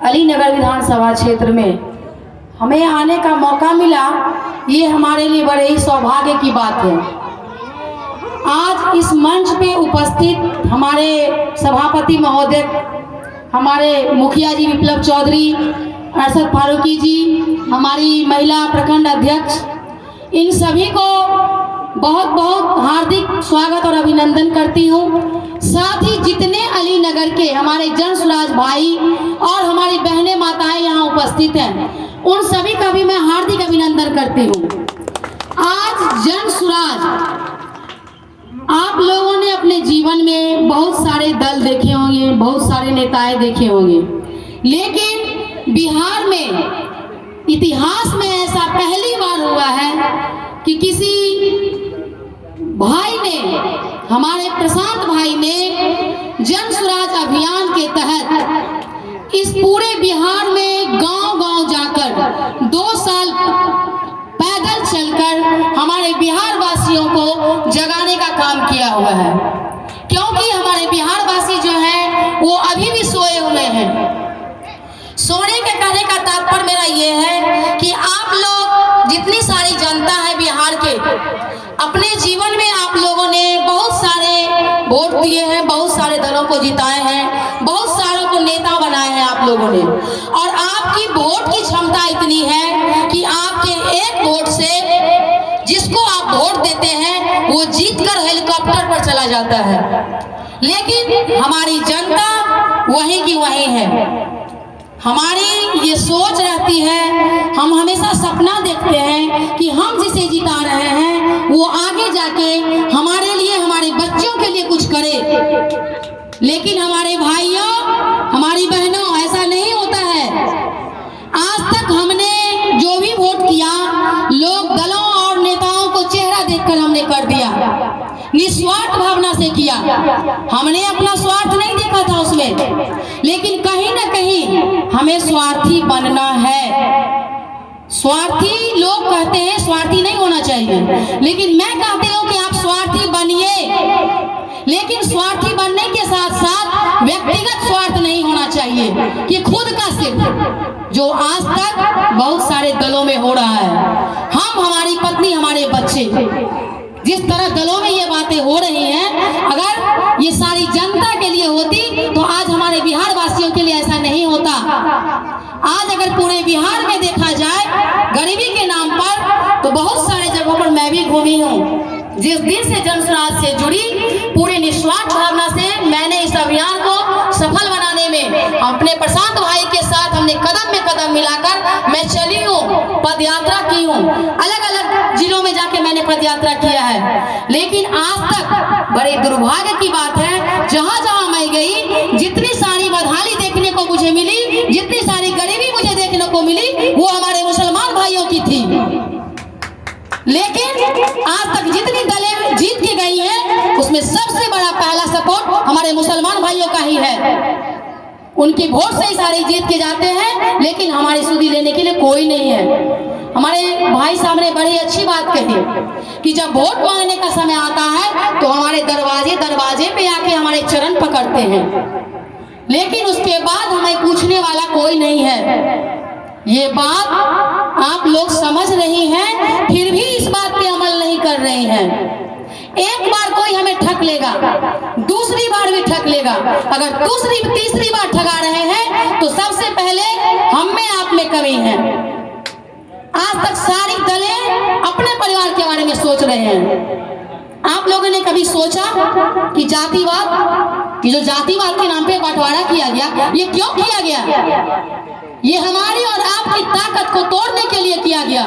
अलीनगर विधानसभा क्षेत्र में हमें आने का मौका मिला, ये हमारे लिए बड़े ही सौभाग्य की बात है। आज इस मंच पे उपस्थित हमारे सभापति महोदय, हमारे मुखिया जी विप्लव चौधरी, अरशद फारूकी जी, हमारी महिला प्रखंड अध्यक्ष, इन सभी को बहुत बहुत हार्दिक स्वागत और अभिनंदन करती हूँ। साथ ही जितने अलीनगर के हमारे जन सुराज भाई और हमारी बहनें माताएं यहाँ उपस्थित हैं, उन सभी का भी मैं हार्दिक अभिनंदन करती हूँ। आज जन सुराज, आप लोगों ने अपने जीवन में बहुत सारे दल देखे होंगे, बहुत सारे नेताएं देखे होंगे, लेकिन बिहार में इतिहास में ऐसा पहली बार हुआ है कि किसी भाई ने, हमारे प्रशांत भाई ने जन सुराज अभियान के तहत इस पूरे बिहार में गांव-गांव जाकर 2 साल पैदल चलकर हमारे बिहार वासियों को जगाने का काम किया हुआ है। क्योंकि हमारे बिहार वासी जो हैं वो अभी भी सोए हुए हैं। सोने के कहने का तात्पर्य मेरा ये है कि आप लोग, जितनी सारी जनता है बिहार के, अपने जीवन में आप लोगों ने बहुत सारे वोट दिए हैं, बहुत सारे दलों को जिताए हैं, बहुत सारों को नेता बनाए हैं आप लोगों ने, और आपकी वोट की क्षमता इतनी है कि आपके एक वोट से जिसको आप वोट देते हैं वो जीतकर हेलीकॉप्टर पर चला जाता है। लेकिन हमारी जनता वहीं की वहीं है। हमारी ये सोच रहती है, हम हमेशा सपना देखते हैं कि हम जिसे जिता रहे हैं वो आगे जाके हमारे लिए, हमारे बच्चों के लिए कुछ करे। लेकिन हमारे भाइयों, हमारी बहनों, ऐसा नहीं होता है। आज तक हमने जो भी वोट किया, लोग दलों और नेताओं को चेहरा देखकर हमने कर दिया, निस्वार्थ भावना से किया। हमने अपना स्वार्थ नहीं देखा था उसमें, लेकिन कहीं ना कहीं हमें स्वार्थी बनना है। स्वार्थी लोग कहते हैं स्वार्थी नहीं होना चाहिए, लेकिन मैं कहती हूँ कि आप स्वार्थी बनिए, लेकिन स्वार्थी बनने के साथ साथ व्यक्तिगत स्वार्थ नहीं होना चाहिए कि खुद का सिर्फ, जो आज तक बहुत सारे दलों में हो रहा है। हम, हमारी पत्नी, हमारे बच्चे, जिस तरह दलों में ये बातें हो रही हैं, अगर ये सारी जनता के लिए होती तो आज हमारे बिहार वासियों के लिए ऐसा नहीं होता। आज अगर पूरे बिहार में देखा जाए गरीबी के नाम पर, तो बहुत सारे जगहों पर मैं भी घूमी हूँ। जिस दिन से जन सुराज से जुड़ी, पूरे निस्वार्थ भावना से मैंने इस अभियान को सफल बनाने में अपने प्रशांत भाई के साथ हमने कदम में कदम मिलाकर मैं चली हूँ, पद यात्रा की हूँ, अलग अलग जिलों में जाके मैंने पद यात्रा किया है। लेकिन आज तक बड़े दुर्भाग्य की बात है, जहाँ जहाँ मैं गई, जितनी सारी बदहाली देखने को मुझे मिली, जितनी सारी गरीबी मुझे देखने को मिली, वो हमारे मुसलमान भाइयों की थी। लेकिन आज तक जितनी दलें जीत के गई हैं, उसमें सबसे बड़ा पहला सपोर्ट हमारे मुसलमान भाइयों का ही है। उनकी वोट से ही सारे जीत के जाते हैं, लेकिन हमारी सुधी लेने के लिए कोई नहीं है। हमारे भाई साहब ने बड़ी अच्छी बात कही कि जब वोट मांगने का समय आता है तो हमारे दरवाजे दरवाजे पे आके हमारे चरण पकड़ते हैं, लेकिन उसके बाद हमें पूछने वाला कोई नहीं है। ये बात आप लोग समझ रही हैं, फिर भी इस बात पे अमल नहीं कर रही हैं। एक बार कोई हमें ठग लेगा, दूसरी बार भी ठग लेगा। अगर दूसरी तीसरी बार ठगा रहे हैं तो सबसे पहले हम में, आप में कमी है। आज तक सारी दलें अपने परिवार के बारे में सोच रहे हैं। आप लोगों ने कभी सोचा कि जातिवाद, ये जो जातिवाद के नाम पे बंटवारा किया गया, ये क्यों किया गया? ये हमारी और आपकी ताकत को तोड़ने के लिए किया गया।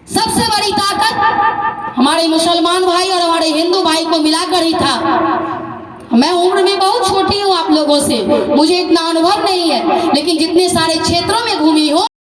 सबसे बड़ी ताकत हमारे मुसलमान भाई और हमारे हिंदू भाई को मिलाकर ही था। मैं उम्र में बहुत छोटी हूँ आप लोगों से, मुझे इतना अनुभव नहीं है, लेकिन जितने सारे क्षेत्रों में घूमी हूँ,